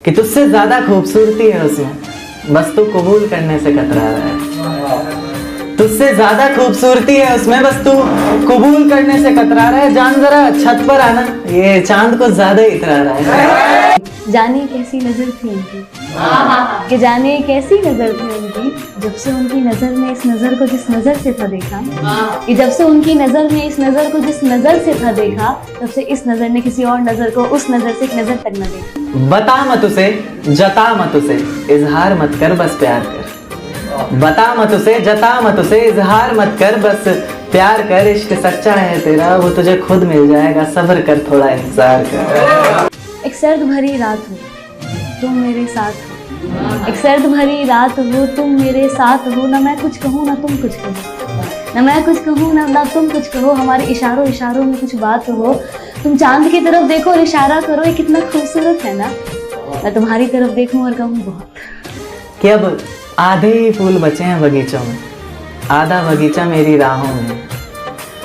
कि तुझसे ज्यादा खूबसूरती है उसमें, बस तू कबूल करने से कतरा रहा है। तुझसे ज्यादा खूबसूरती है उसमें, बस तू कबूल करने से कतरा रहा है। जान जरा छत पर आना, ये चांद को ज्यादा ही इतरा रहा है। जाने कैसी नजर थी उनकी, कि जाने कैसी नजर थी उनकी, जब से उनकी नजर ने इस नजर को जिस नजर से था देखा, कि जब से उनकी नजर ने इस नजर को जिस नजर से था देखा, तब से इस नजर ने किसी और नजर को उस नजर से एक नजर तक न देखा। बता मत उसे, जता मत उसे, इजहार मत कर, बस प्यार कर। बता मत उसे, जता मत उसे, इजहार मत कर, बस प्यार कर। इश्क सच्चा है तेरा, वो तुझे खुद मिल जाएगा, सब्र कर, थोड़ा इंतजार कर। एक सर्द भरी रात हो तुम मेरे साथ हो, एक सर्द भरी रात हो तुम मेरे साथ हो, ना मैं कुछ कहूँ ना तुम कुछ कहो, ना मैं कुछ कहूँ ना तुम कुछ कहो, हमारे इशारों इशारों में कुछ बात हो। तुम चांद की तरफ देखो और इशारा करो, ये कितना खूबसूरत है ना। मैं तुम्हारी तरफ देखूं और कहूँ बहुत। कि अब आधे ही फूल बचे हैं बगीचों में, आधा बगीचा मेरी राहों में।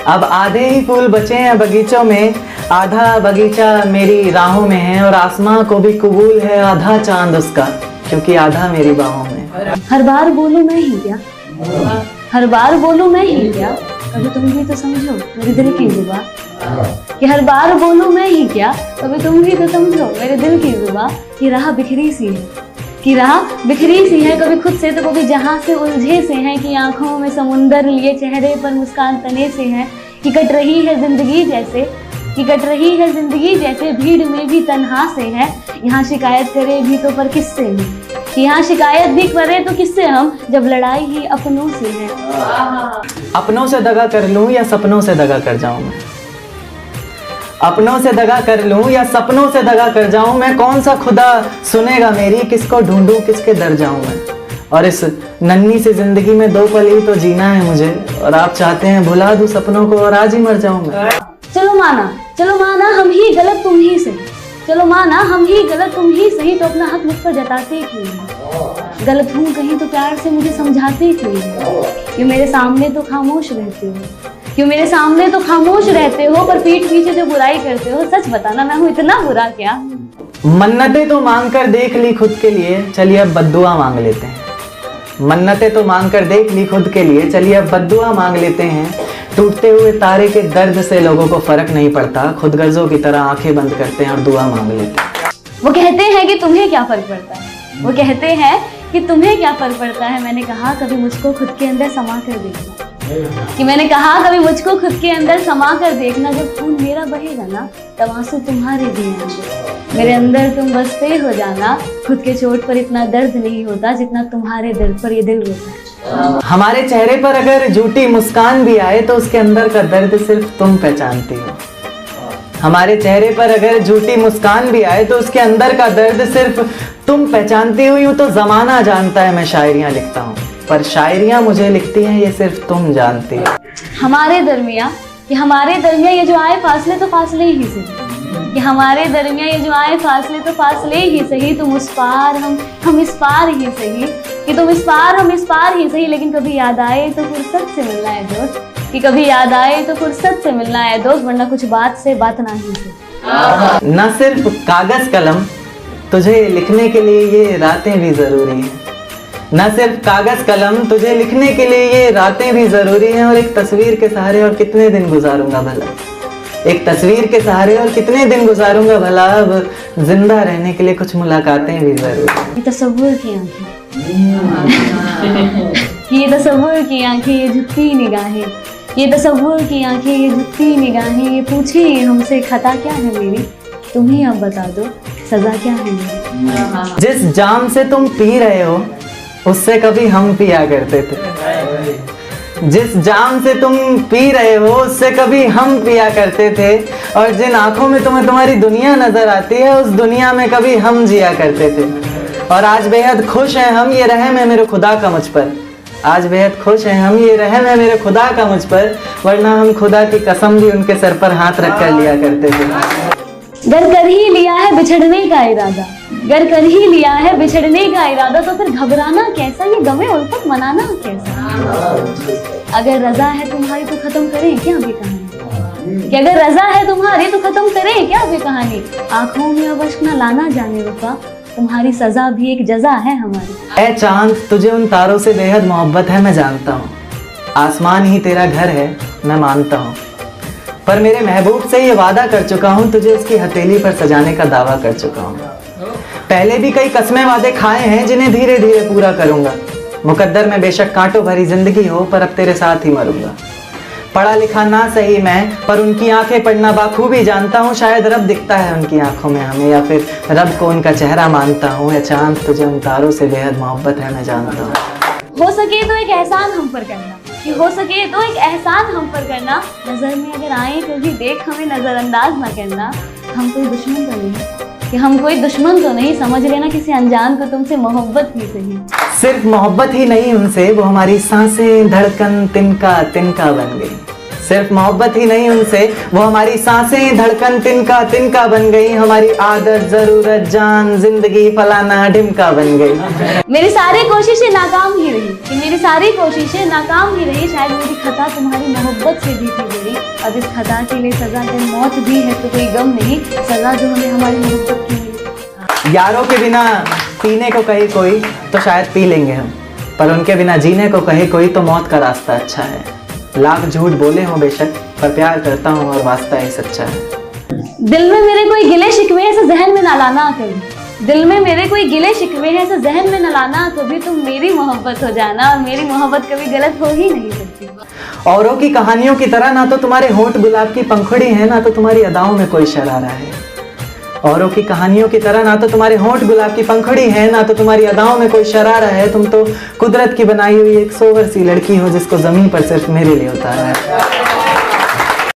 अब आधे ही फूल बचे हैं बगीचों में, आधा बगीचा मेरी राहों में है। और आसमां को भी कबूल है आधा चांद उसका, क्योंकि आधा मेरी बाहों में। हर बार बोलूं मैं ही क्या, हर बार बोलूं मैं ही क्या, कभी तुम भी तो समझो मेरे दिल की जुबा। कि हर बार बोलूं मैं ही क्या, कभी तुम भी तो समझो मेरे दिल की जुबा। कि राह बिखरी सी है, कि राह बिखरी सी है, कभी खुद से तो कभी जहां से उलझे से हैं। कि आंखों में समुंदर लिए चेहरे पर मुस्कान तने से है। कि कट रही है जिंदगी जैसे, कि कट रही है जिंदगी जैसे, भीड़ में भी तन्हा से है। यहाँ शिकायत करे भी तो पर किससे हम, कि यहाँ शिकायत भी करे तो किससे हम, जब लड़ाई ही अपनों से है। अपनों से दगा कर लूं या सपनों से दगा कर जाऊं मैं, अपनों से दगा कर लूं या सपनों से दगा कर जाऊं मैं। कौन सा खुदा सुनेगा मेरी, किसको ढूंढूं किसके दर जाऊं मैं। और इस नन्ही सी जिंदगी में दो पल ही तो जीना है मुझे, और आप चाहते हैं भुला दूं सपनों को और आज ही मर जाऊं मैं। चलो माना हम ही गलत तुम ही सही, चलो माना हम ही गलत तुम ही सही, तो अपना हक मुझ पर जताते क्यों नहीं। गलत हूँ कहीं तो प्यार से मुझे समझाते क्यों नहीं। क्यों मेरे सामने तो खामोश रहते हो, क्यों मेरे सामने तो खामोश रहते हो, पर पीठ पीछे जो बुराई करते हो। सच बताना मैं हूँ इतना बुरा क्या। मन्नतें तो मांग कर देख ली खुद के लिए, चलिए अब बद्दुआ मांग लेते हैं। मन्नतें तो मांग कर देख ली खुद के लिए, चलिए अब बद्दुआ मांग लेते हैं। टूटते हुए तारे के दर्द से लोगों को फर्क नहीं पड़ता, खुद गर्जों की तरह आंखें बंद करते हैं और दुआ मांग लेते हैं। वो कहते हैं कि तुम्हें क्या फर्क पड़ता है, वो कहते हैं कि तुम्हें क्या फर्क पड़ता है। मैंने कहा कभी मुझको खुद के अंदर समा कर देखना, कि मैंने कहा कभी मुझको खुद के अंदर समा कर देखना। जब खून मेरा बहेगा ना, तब आंसू तुम्हारे भी आएंगे। मेरे अंदर तुम बसते हो जाना, खुद के चोट पर इतना दर्द नहीं होता जितना तुम्हारे दर्द पर ये दिल रोता है। हमारे चेहरे पर अगर झूठी मुस्कान भी आए तो उसके अंदर का दर्द सिर्फ तुम पहचानती हो। हमारे चेहरे पर अगर झूठी मुस्कान भी आए तो उसके अंदर का दर्द सिर्फ तुम पहचानती हो। यूं तो जमाना जानता है मैं शायरियां लिखता हूँ, पर शायरियां मुझे लिखती हैं ये सिर्फ तुम जानती हो। हमारे दरमियाँ ये जो आए फासले तो फासले ही सही, कि हमारे दरमियाँ ये जो आए फासले तो फासले ही सही। तुम उस पार हम इस पार ही सही, कि तुम इस पार हम इस पार ही सही। लेकिन कभी याद आए तो फुर्सत से मिलना है दोस्त, कि कभी याद आए तो फुर्सत से मिलना है दोस्त, वरना कुछ बात से बात ना ही से। न सिर्फ कागज कलम, तुझे लिखने के लिए ये रातें भी जरूरी हैं। न सिर्फ कागज कलम, तुझे लिखने के लिए ये रातें भी जरूरी हैं। और एक तस्वीर के सहारे और कितने दिन गुजारूंगा भला, एक तस्वीर के सहारे और कितने दिन गुजारूंगा भला। अब जिंदा रहने के लिए कुछ मुलाकातें भी जरूरी हैं। ये तसव्वुर की आंखें, ये तसव्वुर की आंखें, ये झुकती निगाहें, ये तसव्वुर की आंखें, ये झुकती निगाहें। ये पूछे हमसे खता क्या है मेरी, तुम ही अब बता दो सजा क्या है मेरी। जिस जाम से तुम पी रहे हो उससे कभी हम पिया करते थे, जिस जाम से तुम पी रहे हो उससे कभी हम पिया करते थे। और जिन आंखों में तुम्हें तुम्हारी दुनिया नजर आती है उस दुनिया में कभी हम जिया करते थे। और आज बेहद खुश हैं हम, ये रहम है मेरे खुदा का मुझ पर। आज बेहद खुश हैं हम, ये रहम है मेरे खुदा का मुझ पर, वरना हम खुदा की कसम भी उनके सर पर हाथ रख कर लिया करते थे। गर कर ही लिया है बिछड़ने का इरादा, गर कर ही लिया है बिछड़ने का इरादा, तो फिर घबराना कैसा, ये गमे उल्फत मनाना कैसा। अगर रजा है तुम्हारी तो खत्म करें क्या भी कहानी, कि अगर रजा है तुम्हारी तो खत्म करें क्या भी कहानी। आंखों में अब अश्क न लाना जाने वफा, तुम्हारी सजा भी एक जजा है हमारी। ए चांद, तुझे उन तारों से बेहद मोहब्बत है, मैं जानता हूँ। आसमान ही तेरा घर है, मैं मानता हूँ। पर मेरे महबूब से ये वादा कर चुका हूँ, तुझे उसकी हथेली पर सजाने का दावा कर चुका हूँ। पहले भी कई कस्में वादे खाए हैं, जिन्हें धीरे धीरे पूरा करूँगा। मुकद्दर में बेशक कांटों भरी जिंदगी हो, पर अब तेरे साथ ही मरूंगा। पढ़ा लिखा ना सही मैं, पर उनकी आंखें पढ़ना बाखूबी जानता हूँ। शायद रब दिखता है उनकी आंखों में हमें, या फिर रब को उनका चेहरा मानता हूँ। या चांद, तुझे उन तारों से बेहद मोहब्बत है, मैं जानता हूँ। हो सके तो एक एहसान हम पर करना, कि हो सके तो एक एहसान हम पर करना। नजर में अगर आए कभी देख हमें नजरअंदाज ना करना। हम कोई दुश्मन तो नहीं, कि हम कोई दुश्मन तो नहीं, समझ लेना किसी अनजान को तुमसे मोहब्बत ही सही। सिर्फ मोहब्बत ही नहीं उनसे, वो हमारी सांसें धड़कन तिनका तिनका बन गई। सिर्फ मोहब्बत ही नहीं उनसे, वो हमारी सांसें धड़कन तिनका तिनका बन गई। हमारी आदत जरूरत जान जिंदगी फलाना ढिमका बन गई। मेरी सारी कोशिशें नाकाम ही रही, कि मेरी सारी कोशिशें नाकाम ही रही। शायद मेरी खता तुम्हारी मोहब्बत से भी थी बड़ी। अब इस खता के लिए सजा अगर मौत भी है तो कोई गम नहीं, सजा जो हमें हमारी मोहब्बत की मिली। यारों के बिना पीने को कहे कोई तो शायद पी लेंगे हम, पर उनके बिना जीने को कहे कोई तो मौत का रास्ता अच्छा है। लाख झूठ बोले हो बेशक, पर प्यार करता हूँ और वास्ता ही सच्चा है। दिल में मेरे कोई गिले शिकवे हैं, ऐसे जहन में ना लाना कभी। दिल में मेरे कोई गिले शिकवे हैं, ऐसे जहन में ना लाना कभी। तुम मेरी मोहब्बत हो जाना, और मेरी मोहब्बत कभी गलत हो ही नहीं सकती। औरों की कहानियों की तरह ना तो तुम्हारे होंठ गुलाब की पंखुड़ी है, ना तो तुम्हारी अदाओं में कोई शरारा है। औरों की कहानियों की तरह ना तो तुम्हारे होंठ गुलाब की पंखुड़ी है, ना तो तुम्हारी अदाओं में कोई शरारा है। तुम तो कुदरत की बनाई हुई एक सोवर सी लड़की हो, जिसको जमीन पर सिर्फ मेरे लिए उतारा है।